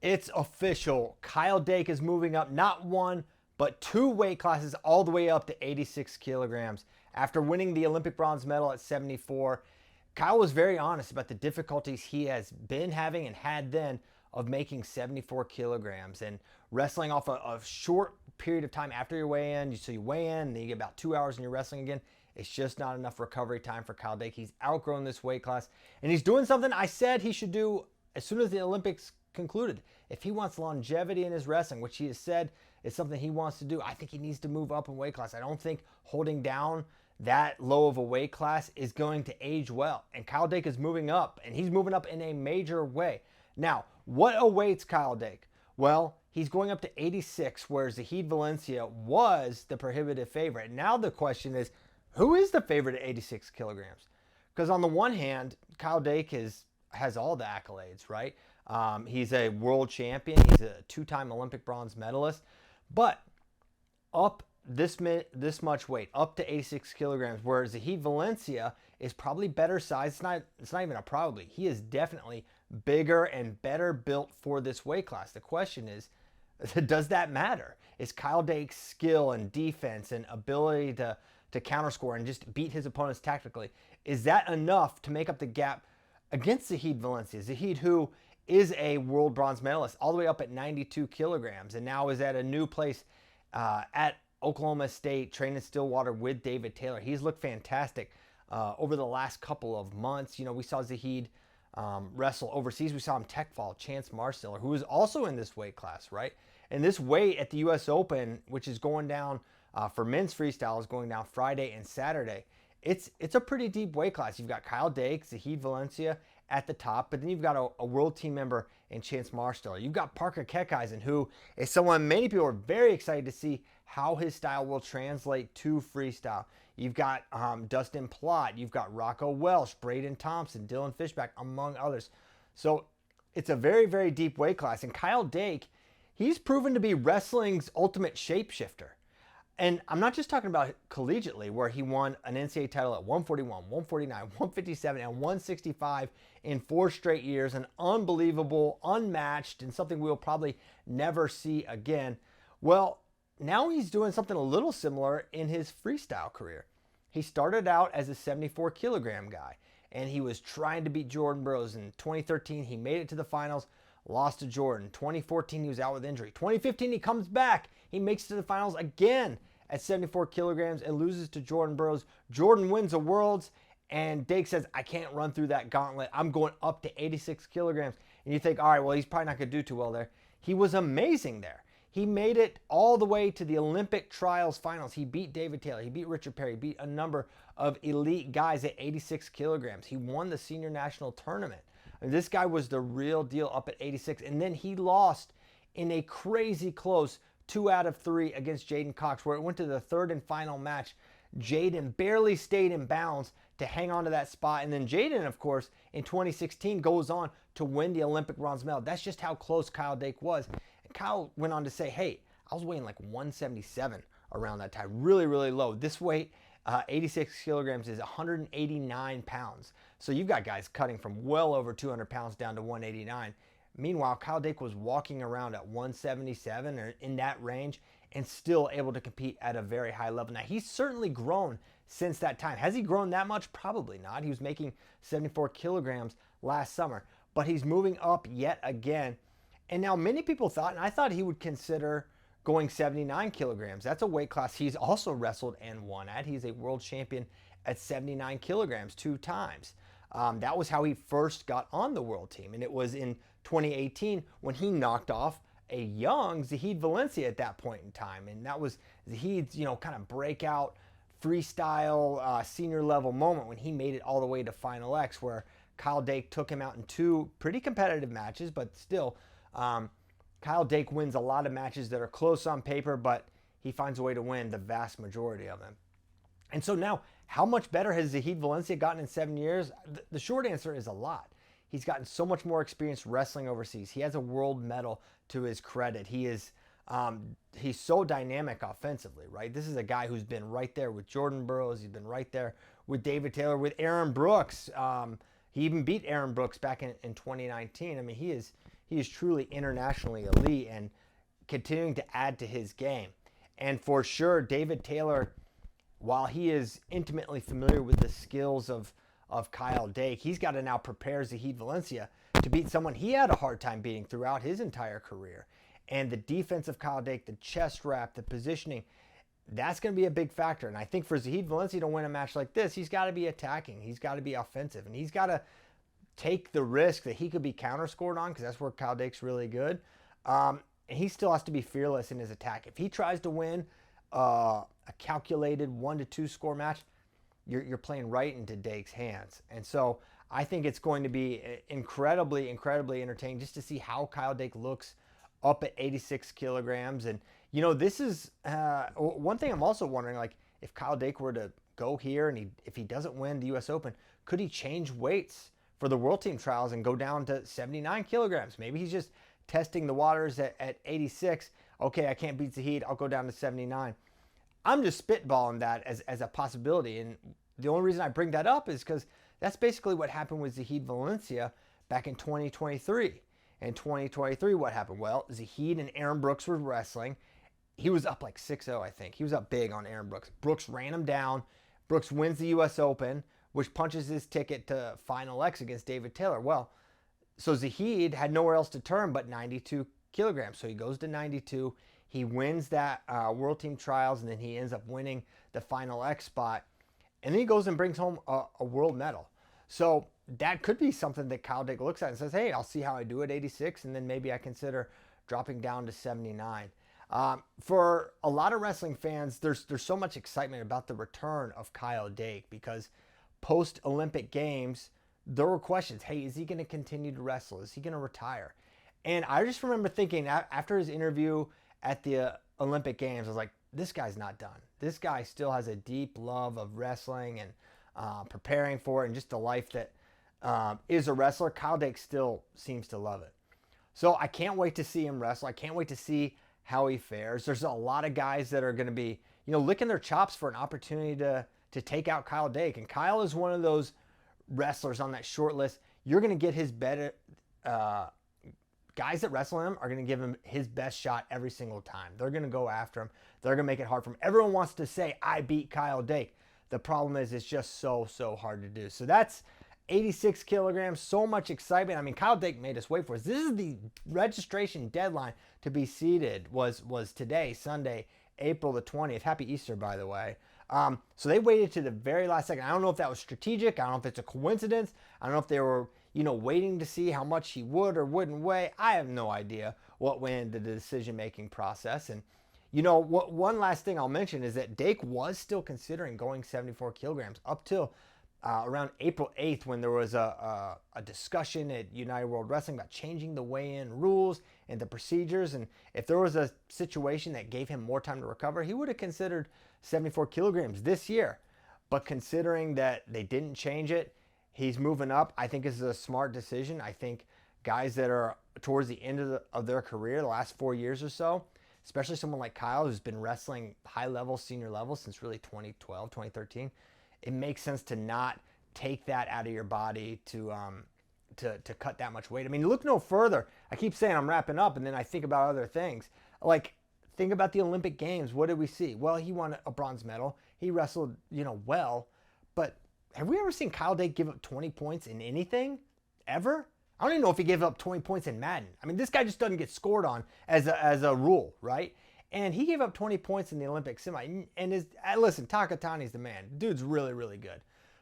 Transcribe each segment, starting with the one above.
It's official. Kyle Dake is moving up not one, but two weight classes all the way up to 86 kilograms. After winning the Olympic bronze medal at 74, Kyle was very honest about the difficulties he has been having and had then of making 74 kilograms and wrestling off a short period of time after your weigh-in. So you weigh in, and then you get about 2 hours and you're wrestling again. It's just not enough recovery time for Kyle Dake. He's outgrown this weight class, and he's doing something I said he should do as soon as the Olympics concluded. If he wants longevity in his wrestling, which he has said is something he wants to do, I think he needs to move up in weight class. I don't think holding down that low of a weight class is going to age well. And Kyle Dake is moving up, and he's moving up in a major way. Now, what awaits Kyle Dake? Well, he's going up to 86, whereas Zahid Valencia was the prohibitive favorite. Now the question is, who is the favorite at 86 kilograms? Because on the one hand, Kyle Dake has all the accolades, right? He's a world champion. He's a two-time Olympic bronze medalist. But up this much weight, up to 86 kilograms, where Zahid Valencia is probably better sized. It's not even a probably. He is definitely bigger and better built for this weight class. The question is, does that matter? Is Kyle Dake's skill and defense and ability to counterscore and just beat his opponents tactically, is that enough to make up the gap against Zahid Valencia? Zahid, who is a world bronze medalist all the way up at 92 kilograms and now is at a new place at Oklahoma State, training Stillwater with David Taylor. He's looked fantastic over the last couple of months. You know, we saw Zahid wrestle overseas. We saw him tech fall Chance Marsteller, who is also in this weight class, right? And this weight at the U.S. Open, which is going down for men's freestyle, is going down Friday and Saturday. It's a pretty deep weight class. You've got Kyle Dake, Zahid Valencia at the top, but then you've got a world team member in Chance Marsteller. You've got Parker Keckeisen, who is someone many people are very excited to see how his style will translate to freestyle. You've got Dustin Plott, you've got Rocco Welsh, Braden Thompson, Dylan Fishback, among others. So it's a very, very deep weight class. And Kyle Dake, he's proven to be wrestling's ultimate shapeshifter. And I'm not just talking about collegiately, where he won an NCAA title at 141, 149, 157, and 165 in 4 straight years. An unbelievable, unmatched, and something we'll probably never see again. Well, now he's doing something a little similar in his freestyle career. He started out as a 74 kilogram guy, and he was trying to beat Jordan Burroughs. In 2013, he made it to the finals, lost to Jordan. 2014, he was out with injury. 2015, he comes back. He makes it to the finals again at 74 kilograms and loses to Jordan Burroughs. Jordan wins the Worlds, and Dake says, I can't run through that gauntlet. I'm going up to 86 kilograms. And you think, all right, well, he's probably not going to do too well there. He was amazing there. He made it all the way to the Olympic trials finals. He beat David Taylor. He beat Richard Perry. He beat a number of elite guys at 86 kilograms. He won the senior national tournament. And this guy was the real deal up at 86. And then he lost in a crazy close 2 out of 3 against Jaden Cox, where it went to the third and final match. Jaden barely stayed in bounds to hang on to that spot. And then Jaden, of course, in 2016 goes on to win the Olympic bronze medal. That's just how close Kyle Dake was. And Kyle went on to say, hey, I was weighing like 177 around that time. Really, really low. This weight, 86 kilograms, is 189 pounds. So you've got guys cutting from well over 200 pounds down to 189. Meanwhile, Kyle Dake was walking around at 177 or in that range and still able to compete at a very high level. Now, he's certainly grown since that time. Has he grown that much? Probably not. He was making 74 kilograms last summer, but he's moving up yet again. And now many people thought, and I thought he would consider going 79 kilograms. That's a weight class he's also wrestled and won at. He's a world champion at 79 kilograms 2 times. That was how he first got on the world team. And it was in 2018 when he knocked off a young Zahid Valencia at that point in time. And that was Zahid's, kind of breakout freestyle senior level moment when he made it all the way to Final X, where Kyle Dake took him out in 2 pretty competitive matches, but still, Kyle Dake wins a lot of matches that are close on paper, but he finds a way to win the vast majority of them. And so now, how much better has Zahid Valencia gotten in 7 years? The short answer is a lot. He's gotten so much more experience wrestling overseas. He has a world medal to his credit. He's so dynamic offensively, right? This is a guy who's been right there with Jordan Burroughs. He's been right there with David Taylor, with Aaron Brooks. He even beat Aaron Brooks back in 2019. I mean, he is truly internationally elite and continuing to add to his game. And for sure, David Taylor, while he is intimately familiar with the skills of Kyle Dake, he's got to now prepare Zahid Valencia to beat someone he had a hard time beating throughout his entire career. And the defense of Kyle Dake, the chest wrap, the positioning, that's going to be a big factor. And I think for Zahid Valencia to win a match like this, he's got to be attacking. He's got to be offensive. And he's got to take the risk that he could be counter-scored on, because that's where Kyle Dake's really good. And he still has to be fearless in his attack. If he tries to win a calculated 1-2 score match, you're playing right into Dake's hands. And so I think it's going to be incredibly, incredibly entertaining just to see how Kyle Dake looks up at 86 kilograms. And, you know, this is one thing I'm also wondering, like, if Kyle Dake were to go here and if he doesn't win the U.S. Open, could he change weights for the World Team Trials and go down to 79 kilograms? Maybe he's just testing the waters at 86. Okay, I can't beat Zahid. I'll go down to 79. I'm just spitballing that as a possibility. And the only reason I bring that up is because that's basically what happened with Zahid Valencia back in 2023. In 2023, what happened? Well, Zahid and Aaron Brooks were wrestling. He was up like 6-0, I think. He was up big on Aaron Brooks. Brooks ran him down. Brooks wins the U.S. Open, which punches his ticket to Final X against David Taylor. Well, so Zahid had nowhere else to turn but 92 kilograms. So he goes to 92. He wins that World Team Trials, and then he ends up winning the Final X spot. And then he goes and brings home a world medal. So that could be something that Kyle Dake looks at and says, hey, I'll see how I do at 86, and then maybe I consider dropping down to 79. For a lot of wrestling fans, there's so much excitement about the return of Kyle Dake, because post-Olympic Games, there were questions. Hey, is he going to continue to wrestle? Is he going to retire? And I just remember thinking after his interview at the Olympic Games, I was like, this guy's not done. This guy still has a deep love of wrestling and preparing for it, and just the life that is a wrestler. Kyle Dake still seems to love it. So I can't wait to see him wrestle. I can't wait to see how he fares. There's a lot of guys that are going to be, licking their chops for an opportunity to take out Kyle Dake. And Kyle is one of those wrestlers on that short list. You're going to get his better guys that wrestle him are going to give him his best shot every single time. They're going to go after him. They're going to make it hard for him. Everyone wants to say, I beat Kyle Dake. The problem is it's just so hard to do. So that's 86 kilograms, so much excitement. I mean, Kyle Dake made us wait for us. This is the registration deadline to be seated was today, Sunday, April the 20th. Happy Easter, by the way. So they waited to the very last second. I don't know if that was strategic. I don't know if it's a coincidence. I don't know if they were, waiting to see how much he would or wouldn't weigh. I have no idea what went into the decision-making process. And, one last thing I'll mention is that Dake was still considering going 74 kilograms up till around April 8th, when there was a discussion at United World Wrestling about changing the weigh-in rules and the procedures. And if there was a situation that gave him more time to recover, he would have considered 74 kilograms this year. But considering that they didn't change it, he's moving up. I think this is a smart decision. I think guys that are towards the end of their career, the last 4 years or so, especially someone like Kyle, who's been wrestling high level, senior level since really 2012, 2013, it makes sense to not take that out of your body to cut that much weight. I mean, look no further. I keep saying I'm wrapping up, and then I think about other things. Like, think about the Olympic Games. What did we see? Well, he won a bronze medal. He wrestled, well. But have we ever seen Kyle Dake give up 20 points in anything? Ever? I don't even know if he gave up 20 points in Madden. I mean, this guy just doesn't get scored on as a rule, right? And he gave up 20 points in the Olympic semi. And listen, Takatani's the man. Dude's really, really good.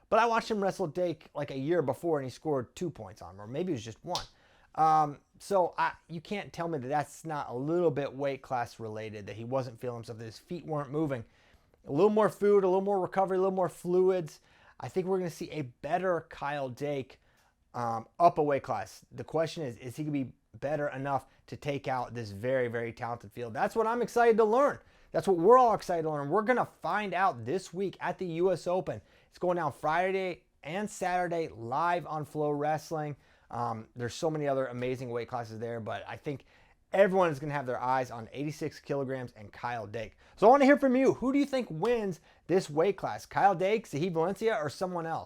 But I watched him wrestle Dake like a year before, and he scored 2 points on him, or maybe it was just 1. So you can't tell me that that's not a little bit weight class related, that he wasn't feeling himself, that his feet weren't moving. A little more food, a little more recovery, a little more fluids. I think we're going to see a better Kyle Dake up a weight class. The question is he going to be better enough to take out this very, very talented field? That's what I'm excited to learn. That's what we're all excited to learn. We're going to find out this week at the U.S. Open. It's going down Friday and Saturday live on FloWrestling. There's so many other amazing weight classes there, but I think everyone is going to have their eyes on 86 kilograms and Kyle Dake. So I want to hear from you. Who do you think wins this weight class? Kyle Dake, Zahid Valencia, or someone else?